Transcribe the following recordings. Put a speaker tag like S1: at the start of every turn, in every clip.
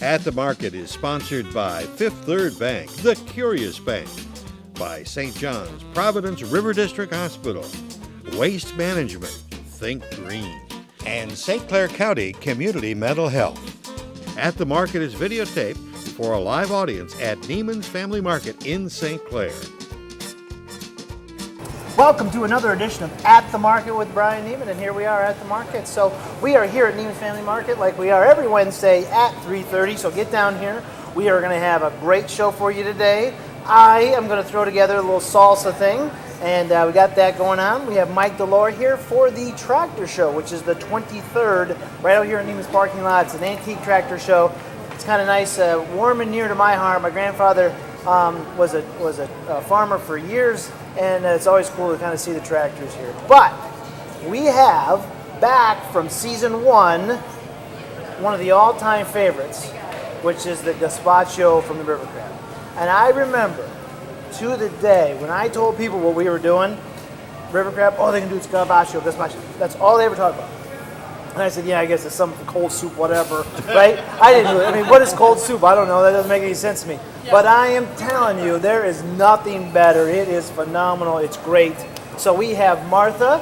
S1: At the Market is sponsored by Fifth Third Bank, The Curious Bank, by St. John's Providence River District Hospital, Waste Management, Think Green, and St. Clair County Community Mental Health. At the Market is videotaped for a live audience at Neiman's Family Market in St. Clair.
S2: Welcome to another edition of At the Market with Brian Neiman, and here we are at the market. So we are here at Neiman's Family Market like we are every Wednesday at 3:30, so get down here. We are going to have a great show for you today. I am going to throw together a little salsa thing, and we got that going on. We have Mike Delore here for the tractor show, which is the 23rd, right out here in Neiman's parking lot. It's an antique tractor show. It's kind of nice, warm and near to my heart. My grandfather was a farmer for years, and it's always cool to kind of see the tractors here. But we have back from season one of the all-time favorites, which is the gazpacho from the River Crab. And I remember to the day when I told people what we were doing, River Crab, all they can do is gazpacho. That's all they ever talk about. And I said, yeah, I guess it's some cold soup, whatever, right? I mean, what is cold soup? I don't know. That doesn't make any sense to me. Yeah. But I am telling you, there is nothing better. It is phenomenal. It's great. So we have Martha,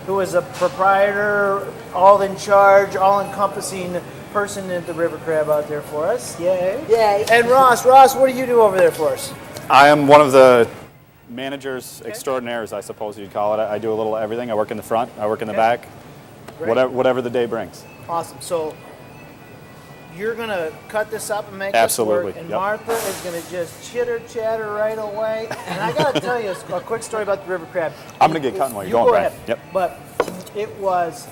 S2: who is a proprietor, all in charge, all-encompassing person at the River Crab out there for us. Yay.
S3: Yay.
S2: And Ross, what do you do over there for us?
S4: I am one of the managers extraordinaires, I suppose you'd call it. I do a little of everything. I work in the front. I work in the back. Whatever the day brings.
S2: Awesome. So you're going to cut this up and make
S4: Absolutely.
S2: this work, and
S4: Yep.
S2: Martha is going to just chitter-chatter right away. And I got to tell you a quick story about the River Crab.
S4: I'm going to get cutting while you're going,
S2: go
S4: Brian.
S2: ahead.
S4: Yep.
S2: But it was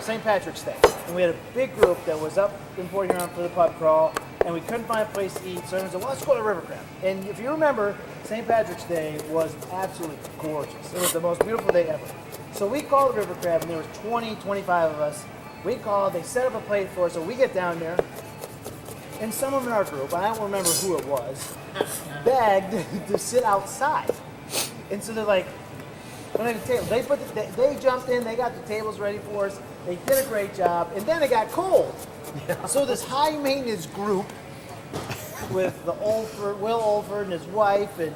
S2: St. Patrick's Day, and we had a big group that was up in Port Huron for the pub crawl, and we couldn't find a place to eat, so everyone said, well, let's go to River Crab. And if you remember, St. Patrick's Day was absolutely gorgeous. It was the most beautiful day ever. So we called River Crab, and there was 20, 25 of us. We called, they set up a plate for us, so we get down there, and someone in our group, I don't remember who it was, begged to sit outside. And so they're like, when the table, they jumped in, they got the tables ready for us, they did a great job, and then it got cold. Yeah. So this high maintenance group with Will Olford and his wife, and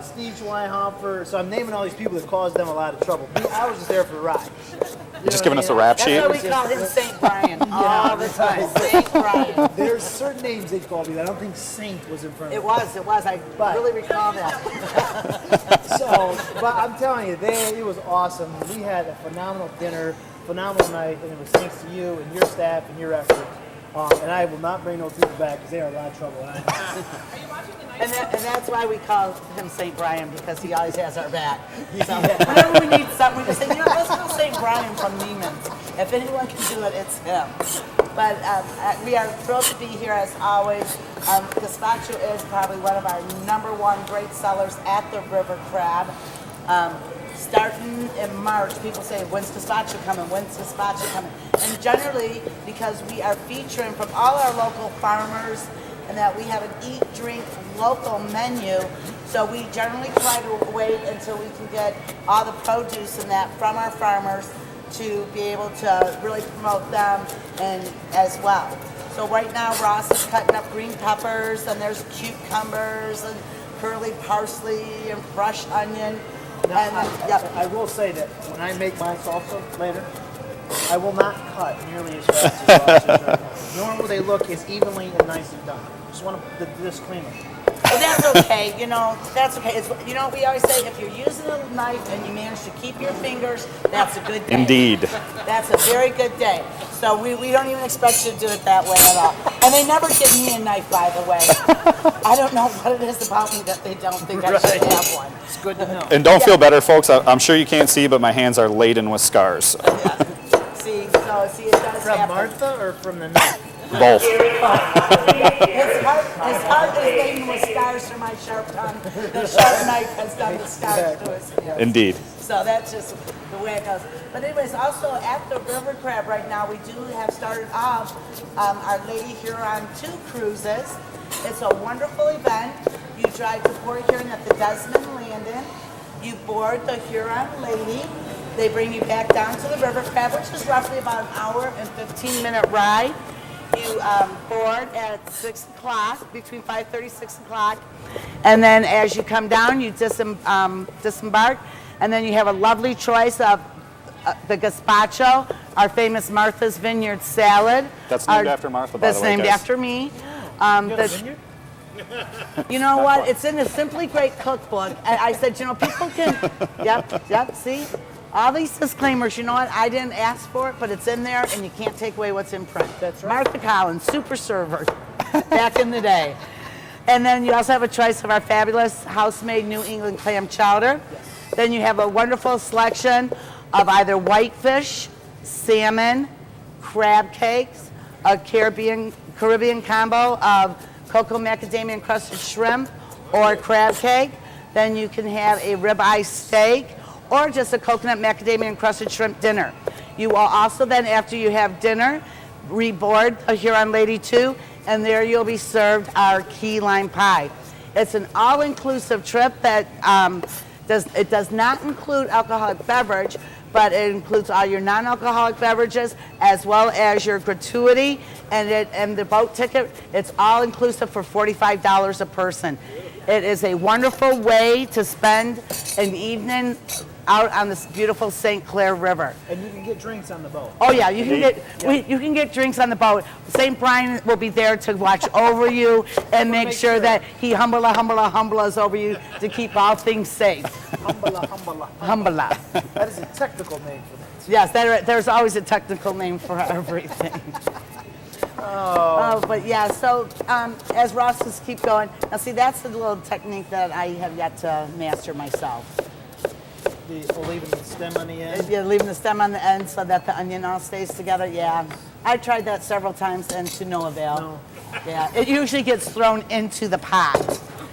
S2: Steve Schweinhofer. So I'm naming all these people that caused them a lot of trouble. I was just there for the ride.
S4: You're just giving us a rap sheet?
S3: That's why we call him St. Brian all the time. St. Brian.
S2: There's certain names they called me, but I don't think Saint was in front of
S3: It was. I really recall that.
S2: But I'm telling you, it was awesome. We had a phenomenal dinner, phenomenal night, and it was thanks to you and your staff and your effort. And I will not bring those people back because they are a lot of trouble.
S3: And that's why we call him St. Brian, because he always has our back. So whenever we need something, we just say, let's go St. Brian from Neiman's. If anyone can do it, it's him. But we are thrilled to be here as always. Gazpacho is probably one of our #1 great sellers at the River Crab. Starting in March, people say, when's gazpacho coming? When's gazpacho coming? And generally, because we are featuring from all our local farmers, and that we have an eat, drink, local menu, so we generally try to wait until we can get all the produce and that from our farmers to be able to really promote them and as well. So right now, Ross is cutting up green peppers, and there's cucumbers and curly parsley and fresh onion.
S2: Now, I will say that when I make my salsa later, I will not cut nearly as fast as Ross is. Nor will they look as evenly and nicely done. Just want to the disclaimer.
S3: Well, that's okay. That's okay. We always say if you're using a knife and you manage to keep your fingers, that's a good day.
S4: Indeed.
S3: That's a very good day. So we don't even expect you to do it that way at all. And they never give me a knife, by the way. I don't know what it is about me that they don't think I should have one.
S2: It's good to know.
S4: And don't feel better, folks. I'm sure you can't see, but my hands are laden with scars.
S3: Yeah. See, it does
S2: From
S3: happen.
S2: Martha or from the knife?
S4: Both.
S3: His heart is laden with scars from my sharp tongue. The sharp knife has done the scars to his hands.
S4: Indeed.
S3: So that's just the way it goes. But anyways, also at the River Crab right now, we do have started off our Lady Huron 2 cruises. It's a wonderful event. You drive to Port Huron at the Desmond Landing. You board the Huron Lady. They bring you back down to the River Crab, which is roughly about an hour and 15-minute ride. You board at 6 o'clock, between 5:30, 6 o'clock. And then as you come down, you disembark. And then you have a lovely choice of the gazpacho, our famous Martha's Vineyard salad.
S4: That's named after Martha, by the way,
S3: That's named
S4: guys.
S3: after me.
S2: Vineyard?
S3: You know what? It's in the Simply Great cookbook. I said, you know, people can. Yep. See, all these disclaimers. You know what? I didn't ask for it, but it's in there, and you can't take away what's in print.
S2: That's right.
S3: Martha Collins, super server, back in the day. And then you also have a choice of our fabulous house-made New England clam chowder.
S2: Yes.
S3: Then you have a wonderful selection of either whitefish, salmon, crab cakes, a Caribbean combo of cocoa macadamia encrusted shrimp or crab cake. Then you can have a ribeye steak or just a coconut macadamia encrusted shrimp dinner. You will also then, after you have dinner, reboard a Huron Lady 2, and there you'll be served our key lime pie. It's an all-inclusive trip that does not include alcoholic beverage, but it includes all your non-alcoholic beverages as well as your gratuity and the boat ticket. It's all inclusive for $45 a person. It is a wonderful way to spend an evening out on this beautiful St. Clair River.
S2: And you can get drinks on the boat.
S3: Oh yeah, you can get drinks on the boat. St. Brian will be there to watch over you and make sure that he humbles over you to keep all things safe. Humbala.
S2: That is a technical name for that.
S3: Yes, there's always a technical name for everything. Oh, but yeah, so as Ross just keep going, now see, that's the little technique that I have yet to master myself.
S2: Leaving the stem on the end.
S3: Yeah, leaving the stem on the end so that the onion all stays together. Yeah, I tried that several times and to no avail.
S2: No.
S3: Yeah, it usually gets thrown into the pot.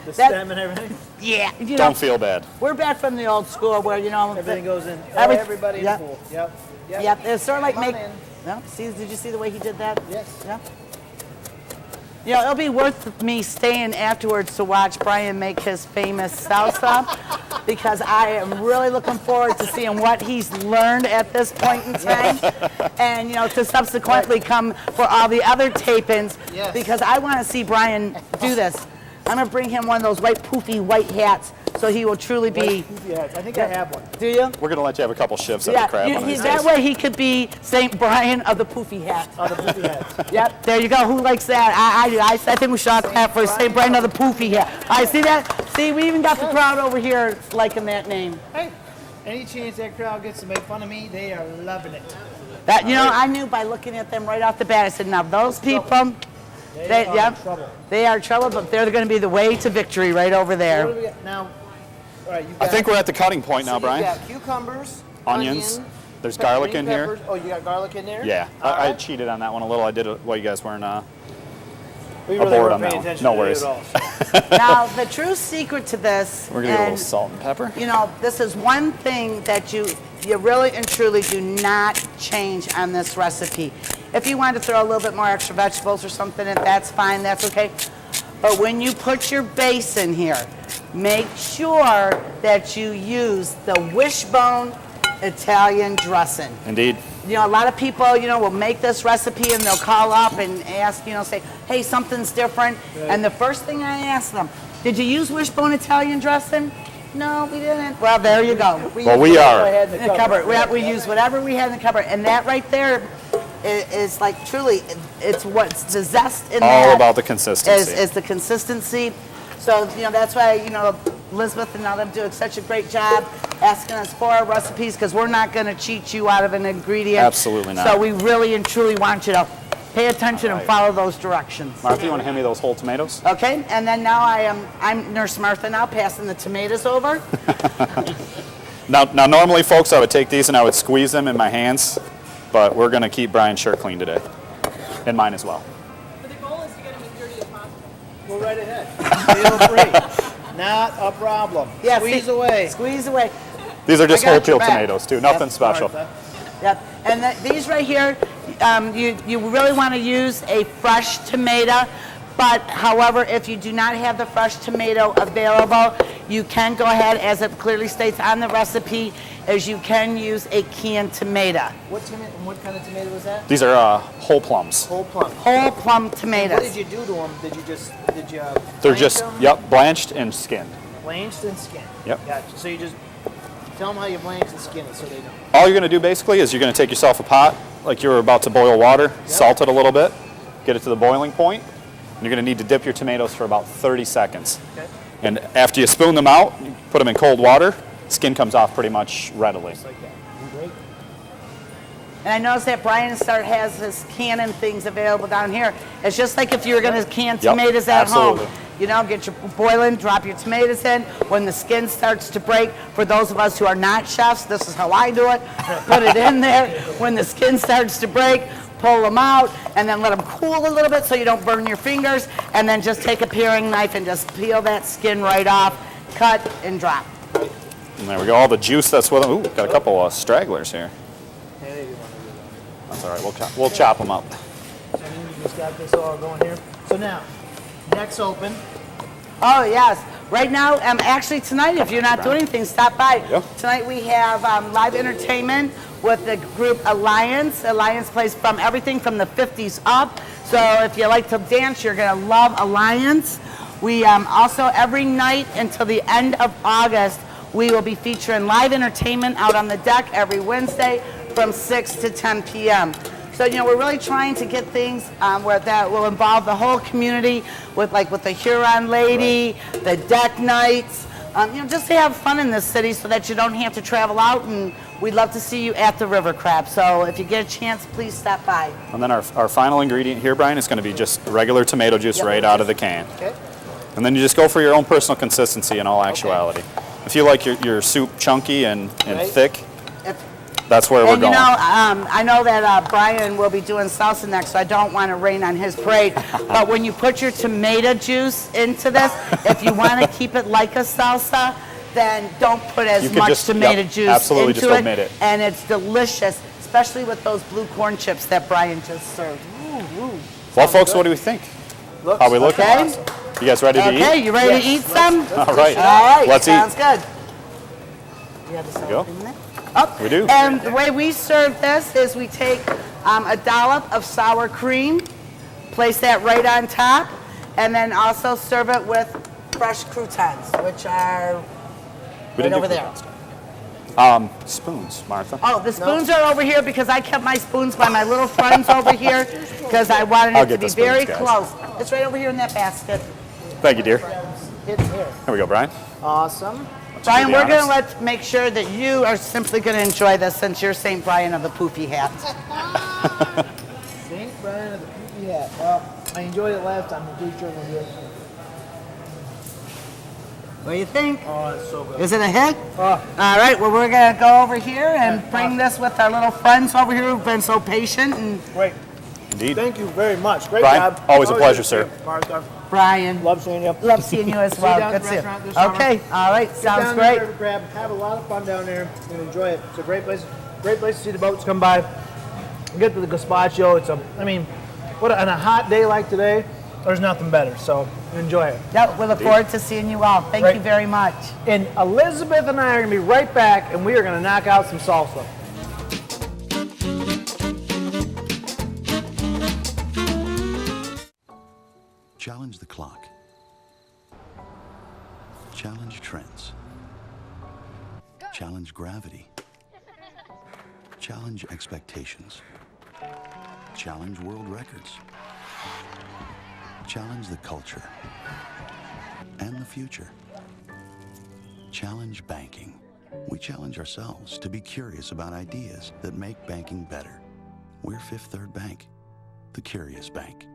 S2: The stem and everything.
S3: Yeah, you know,
S4: Don't feel bad.
S3: we're back from the old school where
S2: Everything goes in.
S3: Every-
S2: Everybody
S3: yep.
S2: in the pool. Yep.
S3: Yep, it's sort of like
S2: Come on
S3: make.
S2: in.
S3: No, see, did you see the way he did that?
S2: Yes.
S3: Yeah. You know, it'll be worth me staying afterwards to watch Brian make his famous salsa because I am really looking forward to seeing what he's learned at this point in time and, you know, to subsequently come for all the other tape-ins
S2: Yes.
S3: because I want to see Brian do this. I'm going to bring him one of those white poofy white hats so he will truly be...
S2: Poofy hats. I think I have one.
S3: Do you?
S4: We're going to let you have a couple shifts at the crab one of these
S3: that
S4: days.
S3: way he could be St. Brian of the poofy hat.
S2: Oh, the poofy hats.
S3: Yep, there you go. Who likes that? I do. I think we should all clap for St. Brian of the poofy hat. I see that? See, we even got the crowd over here liking that name.
S2: Hey, any chance that crowd gets to make fun of me, they are loving it.
S3: That, you know, I knew by looking at them right off the bat. I said, now those people,
S2: They are in trouble.
S3: they are trouble, but they're going to be the way to victory right over
S2: What do
S3: there.
S2: we got now? All right, you
S4: I
S2: got,
S4: think we're at the cutting point now,
S2: so
S4: Brian.
S2: You got cucumbers,
S4: Onions.
S2: onion,
S4: There's garlic
S2: green
S4: in here.
S2: peppers. Oh, you got garlic in there?
S4: Yeah,
S2: All
S4: I
S2: right.
S4: cheated on that one a little. I did it while you guys weren't.
S2: We
S4: aboard
S2: really weren't
S4: on that
S2: paying
S4: one.
S2: attention
S4: No
S2: to
S4: worries.
S2: it at all.
S3: Now, the true secret to this,
S4: We're gonna get a little
S3: and,
S4: salt and pepper.
S3: you know, this is one thing that you really and truly do not change on this recipe. If you want to throw a little bit more extra vegetables or something in, that's fine, that's okay. But when you put your base in here, make sure that you use the wishbone Italian dressing.
S4: Indeed.
S3: You know, a lot of people, you know, will make this recipe and they'll call up and ask, you know, say, hey, something's different.
S2: Right.
S3: And the first thing I ask them, did you use wishbone Italian dressing? No, we didn't. Well, there you go.
S4: Well, we
S2: I
S4: are.
S2: had
S3: In the cupboard. We use whatever we had in the cupboard. And that right there is like truly, it's what's the zest in that.
S4: All about the consistency.
S3: Is the consistency. So, you know, that's why, you know, Elizabeth and all them do such a great job asking us for our recipes because we're not going to cheat you out of an ingredient.
S4: Absolutely not.
S3: So we really and truly want you to pay attention and follow those directions.
S4: Martha, you want to hand me those whole tomatoes?
S3: Okay, and then now I'm Nurse Martha now, passing the tomatoes over.
S4: Now, normally, folks, I would take these and I would squeeze them in my hands, but we're going to keep Brian's shirt clean today, and mine as well.
S5: But the goal is to get them as dirty as possible.
S2: Go right ahead. Feel free. Not a problem.
S3: Yeah,
S2: Squeeze
S3: see-
S2: away.
S3: Squeeze away.
S4: These are just
S2: I got
S4: whole
S2: your
S4: peeled
S2: back.
S4: tomatoes, too. Nothing
S2: Yep,
S4: special.
S2: Martha.
S3: Yep, and these right here, you really want to use a fresh tomato, but however, if you do not have the fresh tomato available, you can go ahead, as it clearly states on the recipe, is you can use a canned tomato.
S2: What kind of tomato was that?
S4: These are whole plums.
S2: Whole plum.
S3: Whole plum
S2: What
S3: tomatoes.
S2: did you do to them? Did you
S4: They're
S2: blanch
S4: just,
S2: them?
S4: yep, blanched and skinned.
S2: Blanched and skinned.
S4: Yep.
S2: Gotcha. So you just tell them how you blanch and skin it so they know.
S4: All you're going to do basically is you're going to take yourself a pot, like you're about to boil water, salt it a little bit, get it to the boiling point, and you're going to need to dip your tomatoes for about 30 seconds.
S2: Okay.
S4: And after you spoon them out, you put them in cold water, skin comes off pretty much readily.
S2: Just like that. Great.
S3: And I noticed that Brian has his canning things available down here. It's just like if you were going to can
S4: Yep,
S3: tomatoes at
S4: absolutely.
S3: home. You know, get your boiling, drop your tomatoes in. When the skin starts to break, for those of us who are not chefs, this is how I do it. Put it in there. When the skin starts to break, pull them out, and then let them cool a little bit so you don't burn your fingers. And then just take a paring knife and just peel that skin right off, cut and drop.
S4: And there we go, all the juice that's with them. Ooh, got a couple of stragglers here.
S2: Yeah, they do want to do that.
S4: That's all right, we'll chop them up.
S2: So then you just got this all going here. So now, neck's open.
S3: Oh, yes. Right now, actually tonight, if you're not doing anything, stop by.
S4: Yep.
S3: Tonight we have live entertainment with the group Alliance. Alliance plays from everything from the 50s up. So if you like to dance, you're going to love Alliance. We also, every night until the end of August, we will be featuring live entertainment out on the deck every Wednesday from 6 to 10 p.m. So, you know, we're really trying to get things where that will involve the whole community with the Huron Lady, the deck nights, you know, just to have fun in this city so that you don't have to travel out, and we'd love to see you at the River Crab. So if you get a chance, please stop by.
S4: And then our final ingredient here, Brian, is going to be just regular tomato juice right out of the can.
S2: Okay.
S4: And then you just go for your own personal consistency in all actuality. If you like your soup chunky and
S2: Right.
S4: thick,
S3: If,
S4: that's where we're
S3: and you
S4: going.
S3: know, I know that Brian will be doing salsa next, so I don't want to rain on his parade. But when you put your tomato juice into this, if you want to keep it like a salsa, then don't put
S4: You
S3: as
S4: can
S3: much
S4: just-
S3: tomato
S4: yep,
S3: juice
S4: absolutely,
S3: into
S4: just
S3: it.
S4: omit it.
S3: And it's delicious, especially with those blue corn chips that Brian just served.
S4: Well, folks, what do we think?
S2: Looks
S4: How we looking?
S2: awesome.
S4: You guys ready to
S3: Okay,
S4: eat?
S3: you ready to eat
S2: Yes,
S3: some?
S4: All right.
S3: All right,
S4: Let's
S3: sounds
S4: eat.
S3: good. You have the
S4: we go.
S3: salad in there? Oh,
S4: We do.
S3: And the way we serve this is we take a dollop of sour cream, place that right on top, and then also serve it with fresh croutons, which are
S4: We
S3: right
S4: didn't
S3: over
S4: do
S3: there.
S4: Spoons, Martha.
S3: Oh, the spoons are over here because I kept my spoons by my little friends over here because I wanted
S4: I'll
S3: it to
S4: get
S3: be
S4: the spoons,
S3: very
S4: guys.
S3: close. It's right over here in that basket.
S4: Thank you, dear.
S2: Hidden here.
S4: Here we go, Brian.
S2: Awesome.
S3: Brian,
S4: be
S3: we're going to
S4: honest.
S3: make sure that you are simply going to enjoy this since you're St. Brian of the poofy hat.
S2: St. Brian of the Poopy Hat. Well, I enjoyed it last time. I'm pretty sure we'll do it.
S3: What do you think?
S2: Oh, it's so good.
S3: Is it a hit?
S2: Oh.
S3: All right, well, we're going to go over here and bring this with our little friends over here who've been so patient. And
S2: Great.
S4: Indeed.
S2: Thank you very much. Great
S4: Brian,
S2: job.
S4: always a pleasure,
S2: good
S4: sir.
S2: to see you, Martha.
S3: Brian,
S2: Love seeing you.
S3: love seeing you as
S2: See you
S3: well.
S2: down
S3: Good
S2: at
S3: to
S2: the
S3: see you.
S2: restaurant this summer.
S3: Okay, all right,
S2: Get
S3: sounds
S2: down to
S3: great.
S2: the River Crab. Have a lot of fun down there and enjoy it. It's a great place. Great place to see the boats come by. Get to the gazpacho. On a hot day like today, there's nothing better. So enjoy it.
S3: Yep, we look forward to seeing you all. Thank
S2: Great.
S3: you very much.
S2: And Elizabeth and I are gonna be right back, and we are gonna knock out some salsa.
S6: Challenge the clock. Challenge trends. Challenge gravity. Challenge expectations. Challenge world records. Challenge the culture and the future. Challenge banking. We challenge ourselves to be curious about ideas that make banking better. We're Fifth Third Bank, the curious bank.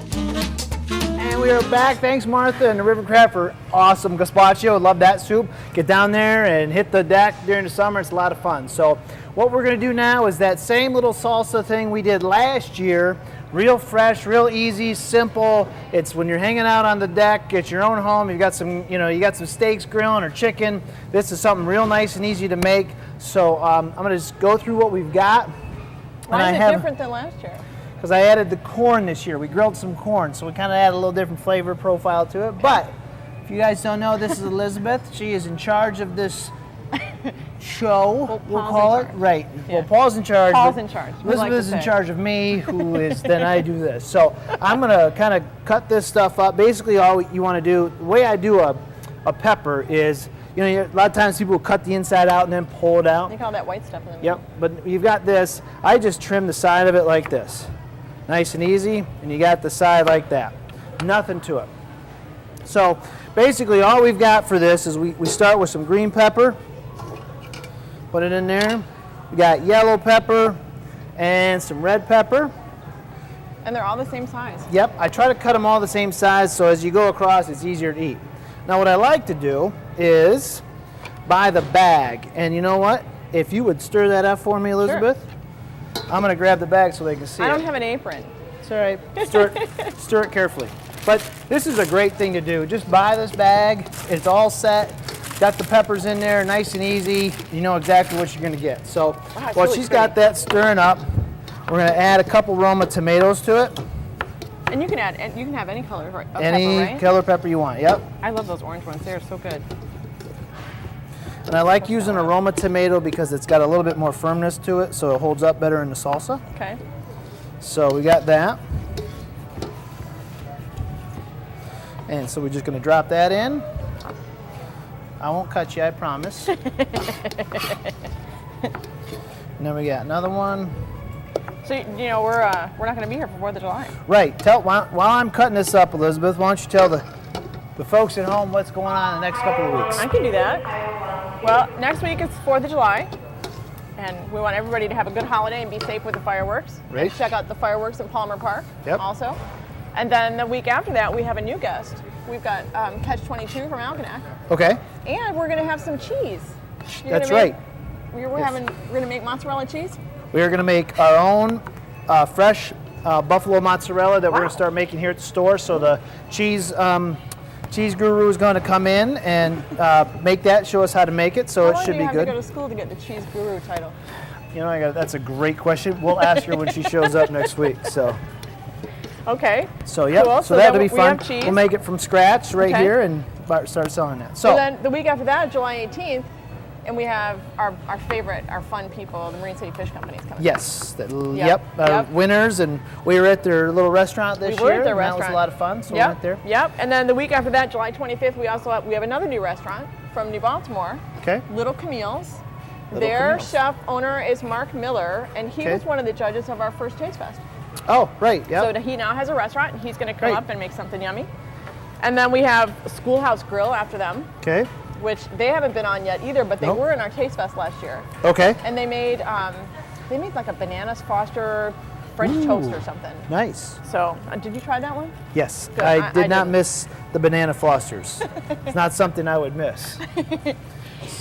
S2: And we are back. Thanks, Martha and the River Crab, for awesome gazpacho. Love that soup. Get down there and hit the deck during the summer. It's a lot of fun. So what we're going to do now is that same little salsa thing we did last year. Real fresh, real easy, simple. It's when you're hanging out on the deck at your own home. You got some steaks grilling or chicken. This is something real nice and easy to make. So I'm going to just go through what we've got.
S5: Why is it different than last year?
S2: Because I added the corn this year. We grilled some corn, so we kind of added a little different flavor profile to it. But If you guys don't know, this is Elizabeth. She is in charge of this show, we'll call it. Right.
S5: Yeah.
S2: Well, Paul's in charge.
S5: Paul's in charge. we like
S2: Elizabeth
S5: to
S2: is in
S5: say.
S2: charge of me, who is, then I do this. So I'm going to kind of cut this stuff up. Basically, all you want to do, the way I do a pepper is, you know, a lot of times people will cut the inside out and then pull it out.
S5: They call that white stuff in the middle.
S2: Yep, but you've got this. I just trim the side of it like this. Nice and easy, and you got the side like that. Nothing to it. So basically all we've got for this is we start with some green pepper. Put it in there. We got yellow pepper and some red pepper.
S5: And they're all the same size.
S2: Yep, I try to cut them all the same size so as you go across it's easier to eat. Now what I like to do is buy the bag. And you know what? If you would stir that up for me, Elizabeth, I'm going to grab the bag so they can see
S5: I
S2: it.
S5: don't have an apron.
S2: It's all right. Stir it carefully. But this is a great thing to do. Just buy this bag. It's all set. Got the peppers in there, nice and easy. You know exactly what you're going to get. So
S5: it's
S2: while
S5: really
S2: she's got that stirring up, we're going to add a couple Roma tomatoes to it.
S5: And you can have any color of
S2: Any
S5: pepper, right?
S2: color pepper you want. Yep.
S5: I love those orange ones. They're so good.
S2: And I like using a Roma tomato because it's got a little bit more firmness to it, so it holds up better in the salsa.
S5: Okay.
S2: So we got that. And so we're just going to drop that in. I won't cut you, I promise. And then we got another one.
S5: So you know we're not going to be here for 4th of July.
S2: Right. While I'm cutting this up, Elizabeth, why don't you tell the folks at home what's going on in the next couple of weeks?
S5: I can do that. Well, next week is 4th of July, and we want everybody to have a good holiday and be safe with the fireworks.
S2: Right.
S5: Check out the fireworks in Palmer Park.
S2: Yep.
S5: Also, and then the week after that, we have a new guest. We've got Catch 22 from Algonac,
S2: Okay.
S5: and we're going to have some cheese.
S2: That's right.
S5: We're going to make mozzarella cheese.
S2: We are going to make our own fresh buffalo mozzarella that we're going to start making here at the store. So the cheese guru is going to come in and make that, show us how to make it. So it should be
S5: How long do you have
S2: good.
S5: to go to school to get the cheese guru title?
S2: You know, that's a great question. We'll ask her when she shows up next week. So
S5: Okay.
S2: yep.
S5: Cool.
S2: So that'll
S5: then
S2: be
S5: we
S2: fun.
S5: have cheese.
S2: We'll make it from scratch right
S5: Okay.
S2: here and start selling that. So
S5: And then the week after that, July 18th, and we have our favorite, our fun people, the Marine City Fish Company is coming.
S2: yes,
S5: Yep.
S2: winners, and we were at their little restaurant this
S5: We were
S2: year.
S5: at their
S2: and
S5: restaurant.
S2: That was a lot of fun. So we
S5: Yep.
S2: went there.
S5: Yep. And then the week after that, July 25th, we have another new restaurant from New Baltimore,
S2: Okay.
S5: Little Camille's.
S2: Little
S5: Their
S2: Camille's.
S5: chef owner is Mark Miller, and he
S2: Okay.
S5: was one of the judges of our first Taste Fest.
S2: Oh, right. Yep.
S5: So he now has a restaurant, and he's going to come
S2: Great.
S5: up and make something yummy. And then we have Schoolhouse Grill after them,
S2: Okay.
S5: which they haven't been on yet either, but they
S2: Nope.
S5: were in our Taste Fest last year.
S2: Okay.
S5: And they made like a bananas Foster French toast or something.
S2: Nice.
S5: So did you try that one?
S2: Yes.
S5: Good.
S2: I
S5: I
S2: did not
S5: didn't.
S2: miss the banana Fosters. It's not something I would miss.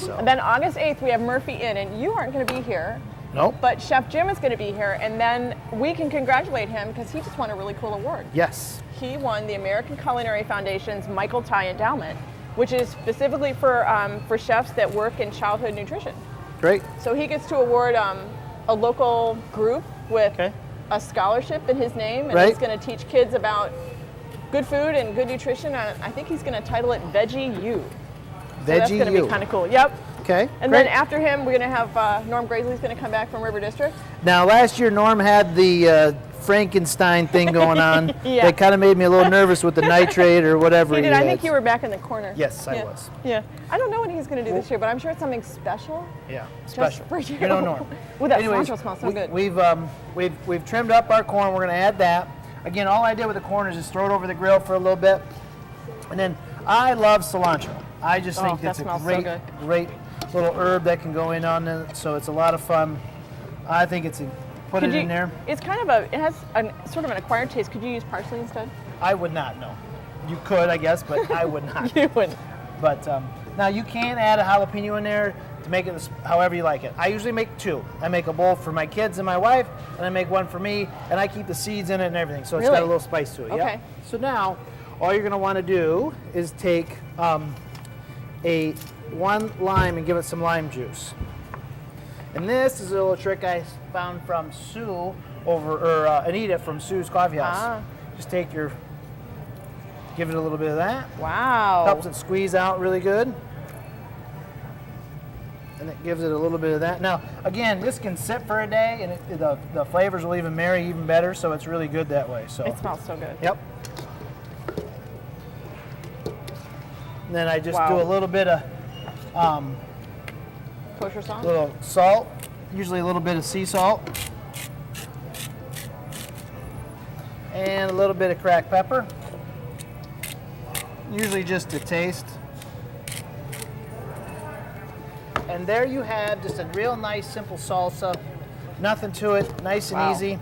S5: And then August 8th, we have Murphy Inn, and you aren't going to be here,
S2: Nope.
S5: but Chef Jim is going to be here, and then we can congratulate him because he just won a really cool award.
S2: Yes.
S5: He won the American Culinary Foundation's Michael Ty Endowment, which is specifically for chefs that work in childhood nutrition.
S2: Great.
S5: So he gets to award a local group with
S2: Okay.
S5: a scholarship in his name, and
S2: Right.
S5: he's going to teach kids about good food and good nutrition. And I think he's going to title it Veggie U. So that's going to be kind of cool. Yep.
S2: Okay.
S5: And
S2: great.
S5: then after him, we're going to have Norm Graysley's going to come back from River District.
S2: Now, last year Norm had the Frankenstein thing going on.
S5: Yeah.
S2: That kind of made me a little nervous with the nitrate or whatever
S5: He
S2: he
S5: did. I
S2: had.
S5: think you were back in the corner.
S2: Yes, I
S5: Yeah.
S2: was.
S5: Yeah. I don't know what he's going to do this year, but I'm sure it's something special.
S2: Yeah,
S5: Just
S2: special.
S5: for you.
S2: You know Norm.
S5: Well, that
S2: Anyways,
S5: cilantro smells so good.
S2: We've trimmed up our corn. We're going to add that. Again, all I did with the corn is just throw it over the grill for a little bit. And then I love cilantro. I just
S5: Oh,
S2: think
S5: that
S2: it's a
S5: smells so
S2: great,
S5: good.
S2: great little herb that can go in on it. So it's a lot of fun. I think put it in there.
S5: It's kind of it has sort of an acquired taste. Could you use parsley instead?
S2: I would not know. You could, I guess, but I would not.
S5: You wouldn't.
S2: But now you can add a jalapeno in there to make it however you like it. I usually make two. I make a bowl for my kids and my wife, and I make one for me, and I keep the seeds in it and everything. So it's got
S5: Really?
S2: a little spice to it.
S5: Okay.
S2: Yep. So now, all you're going to want to do is take one lime and give it some lime juice. And this is a little trick I found from Sue Anita from Sue's Coffee House.
S5: Ah.
S2: Just give give it a little bit of that.
S5: Wow.
S2: Helps it squeeze out really good. And it gives it a little bit of that. Now, again, this can sit for a day, and the flavors will even marry even better, so it's really good that way. So
S5: It smells so good.
S2: Yep. And then I just
S5: Wow.
S2: do a little bit of
S5: Kosher sauce?
S2: little salt, usually a little bit of sea salt, and a little bit of cracked pepper, usually just to taste. And there you have just a real nice simple salsa, nothing to it, nice and
S5: Wow.
S2: easy.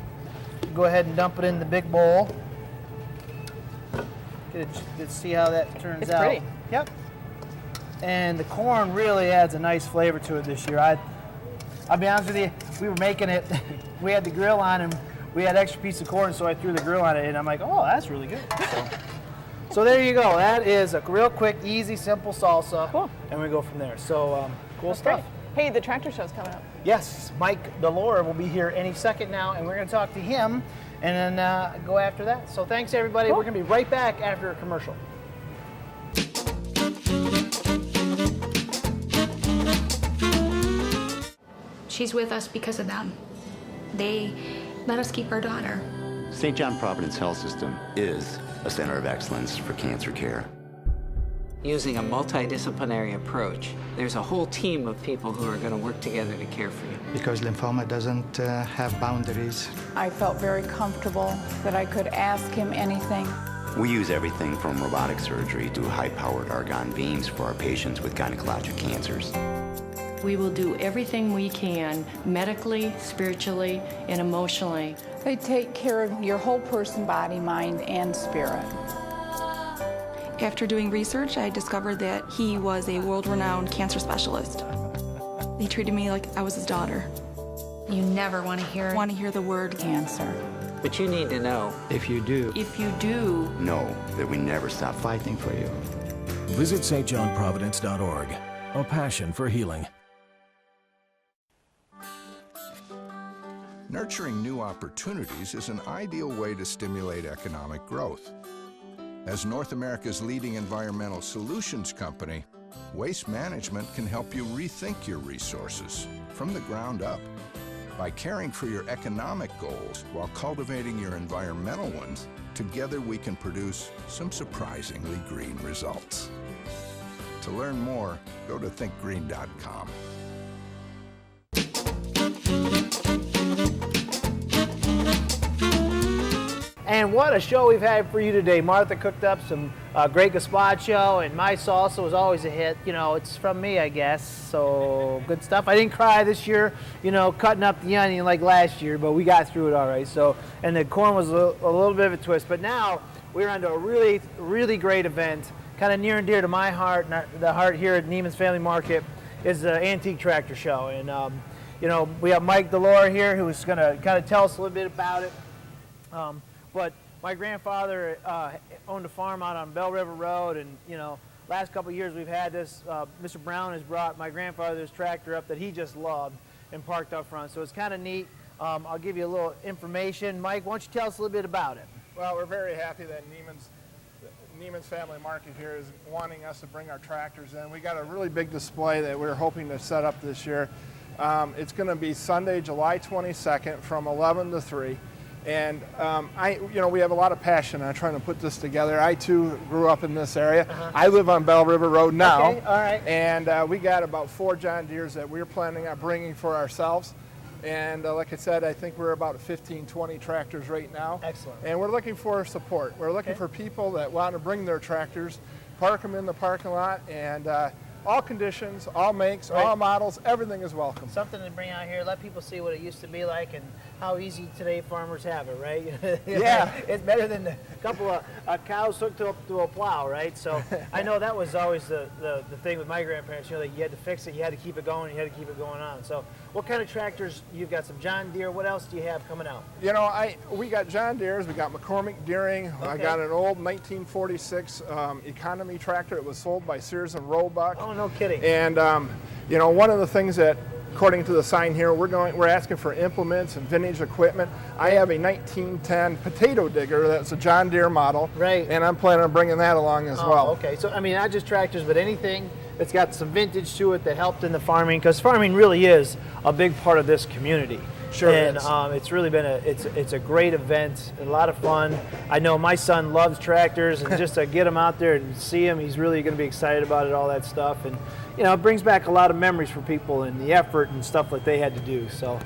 S2: Go ahead and dump it in the big bowl. Let's see how that turns
S5: It's
S2: out.
S5: pretty.
S2: Yep. And the corn really adds a nice flavor to it this year. I'll be honest with you, we were making it, we had the grill on and we had extra piece of corn, so I threw the grill on it and I'm like, oh, that's really good. So there you go. That is a real quick, easy, simple salsa.
S5: Cool.
S2: And we go from there. So cool
S5: That's
S2: stuff.
S5: great. Hey, the tractor show's coming up.
S2: Yes, Mike Delore will be here any second now, and we're going to talk to him and then go after that. So thanks, everybody.
S5: Cool.
S2: We're going to be right back after a commercial.
S7: She's with us because of them. They let us keep our daughter.
S6: St. John Providence Health System is a center of excellence for cancer care.
S8: Using a multidisciplinary approach, there's a whole team of people who are going to work together to care for you.
S9: Because lymphoma doesn't have boundaries.
S10: I felt very comfortable that I could ask him anything.
S6: We use everything from robotic surgery to high-powered argon beams for our patients with gynecologic cancers.
S11: We will do everything we can, medically, spiritually, and emotionally.
S10: They take care of your whole person, body, mind, and spirit.
S12: After doing research, I discovered that he was a world-renowned cancer specialist. He treated me like I was his daughter.
S7: You never want to hear
S12: the word
S10: Cancer.
S8: But you need to know.
S9: If you do,
S6: Know that we never stop
S9: fighting for you.
S13: Visit stjohnprovidence.org. A passion for healing.
S14: Nurturing new opportunities is an ideal way to stimulate economic growth. As North America's leading environmental solutions company, Waste Management can help you rethink your resources from the ground up. By caring for your economic goals while cultivating your environmental ones, together we can produce some surprisingly green results. To learn more, go to thinkgreen.com.
S2: And what a show we've had for you today. Martha cooked up some great gazpacho, and my salsa was always a hit. You know, it's from me, I guess, so good stuff. I didn't cry this year, you know, cutting up the onion like last year, but we got through it all right. So, and the corn was a little bit of a twist, but now we're on to a really, really great event, kind of near and dear to my heart, and the heart here at Neiman's Family Market is the Antique Tractor Show. And, you know, we have Mike Delore here who's going to kind of tell us a little bit about it. But my grandfather owned a farm out on Bell River Road, and you know, last couple of years we've had this. Mr. Brown has brought my grandfather's tractor up that he just loved and parked up front. So it's kind of neat. I'll give you a little information. Mike, why don't you tell us a little bit about it?
S15: Well, we're very happy that Neiman's Family Market here is wanting us to bring our tractors in. We got a really big display that we're hoping to set up this year. It's going to be Sunday, July 22nd from 11 to 3. And we have a lot of passion on trying to put this together. I too grew up in this area. I live on Bell River Road now.
S2: Okay, all right.
S15: And we got about 4 John Deeres that we're planning on bringing for ourselves. And like I said, I think we're about 15, 20 tractors right now.
S2: Excellent.
S15: And we're looking for support. We're looking for people that want to bring their tractors, park them in the parking lot, and all conditions, all makes, all models, everything is welcome.
S2: Something to bring out here, let people see what it used to be like and how easy today farmers have it, right?
S15: Yeah.
S2: It's better than a couple of cows hooked up to a plow, right? So I know that was always the thing with my grandparents, you know, that you had to fix it, you had to keep it going, you had to keep it going on. So what kind of tractors, you've got some John Deere, what else do you have coming out?
S15: You know, we got John Deere's, we got McCormick Deering, I got an old 1946 economy tractor. It was sold by Sears and Roebuck.
S2: Oh, no kidding.
S15: And, you know, one of the things that according to the sign here, we're asking for implements and vintage equipment. I have a 1910 potato digger that's a John Deere model,
S2: right?
S15: And I'm planning on bringing that along as well.
S2: Okay, so I mean, not just tractors, but anything that's got some vintage to it that helped in the farming, because farming really is a big part of this community.
S15: Sure
S2: and
S15: is.
S2: It's really been it's a great event, a lot of fun. I know my son loves tractors, and just to get him out there and see him, he's really going to be excited about it, all that stuff. And you know, it brings back a lot of memories for people and the effort and stuff that they had to do. So,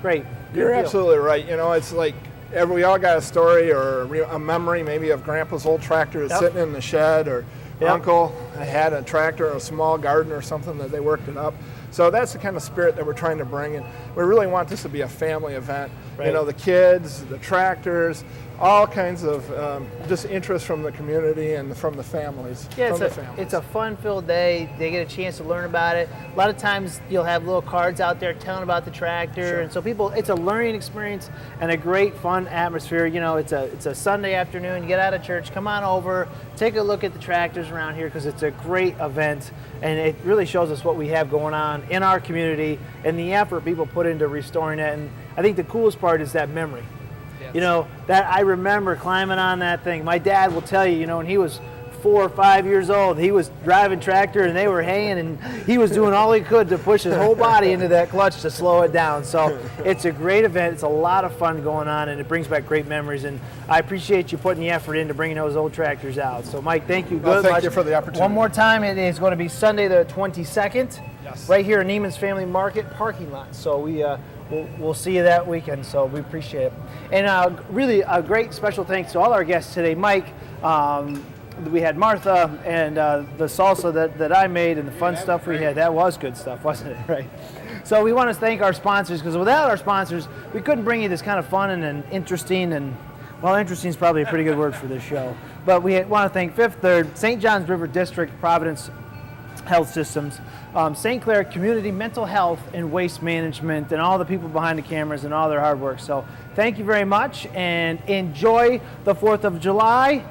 S2: great.
S15: You're absolutely right. You know, it's like we all got a story or a memory maybe of Grandpa's old tractor that's sitting in the shed, or Uncle had a tractor or a small garden or something that they worked it up. So that's the kind of spirit that we're trying to bring in. We really want this to be a family event.
S2: Right.
S15: You know, the kids, the tractors, all kinds of just interest from the community and from the families.
S2: Yeah, it's a fun-filled day. They get a chance to learn about it. A lot of times you'll have little cards out there telling about the tractor, and so people, it's a learning experience and a great fun atmosphere. You know, it's a Sunday afternoon. You get out of church, come on over, take a look at the tractors around here, because it's a great event, and it really shows us what we have going on in our community and the effort people put into restoring it. And I think the coolest part is that memory. You know, that I remember climbing on that thing. My dad will tell you, you know, when he was 4 or 5 years old, he was driving tractor and they were haying, and he was doing all he could to push his whole body into that clutch to slow it down. So it's a great event. It's a lot of fun going on, and it brings back great memories. And I appreciate you putting the effort into bringing those old tractors out. So Mike, thank you.
S15: Well, thank you for the opportunity.
S2: One more time, it is going to be Sunday the 22nd,
S15: yes,
S2: right here in Neiman's Family Market parking lot. So we'll see you that weekend, so we appreciate it. And really a great special thanks to all our guests today. Mike, we had Martha, and the salsa that I made, and the fun stuff we had. That was good stuff, wasn't it? Right. So we want to thank our sponsors, because without our sponsors, we couldn't bring you this kind of fun and interesting, and well, interesting is probably a pretty good word for this show. But we want to thank Fifth Third, St. John's River District, Providence Health Systems, St. Clair Community Mental Health and Waste Management, and all the people behind the cameras and all their hard work. So thank you very much, and enjoy the 4th of July.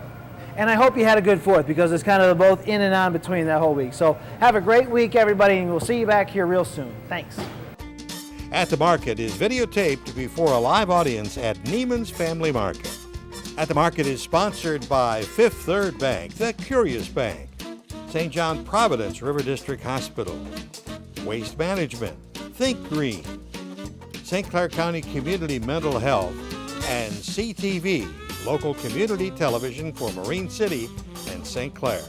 S2: And I hope you had a good 4th, because it's kind of both in and on between that whole week. So have a great week, everybody, and we'll see you back here real soon. Thanks.
S1: At the Market is videotaped before a live audience at Neiman's Family Market. At the Market is sponsored by Fifth Third Bank, the Curious Bank, St. John Providence River District Hospital, Waste Management, Think Green, St. Clair County Community Mental Health, and CTV, local community television for Marine City and St. Clair.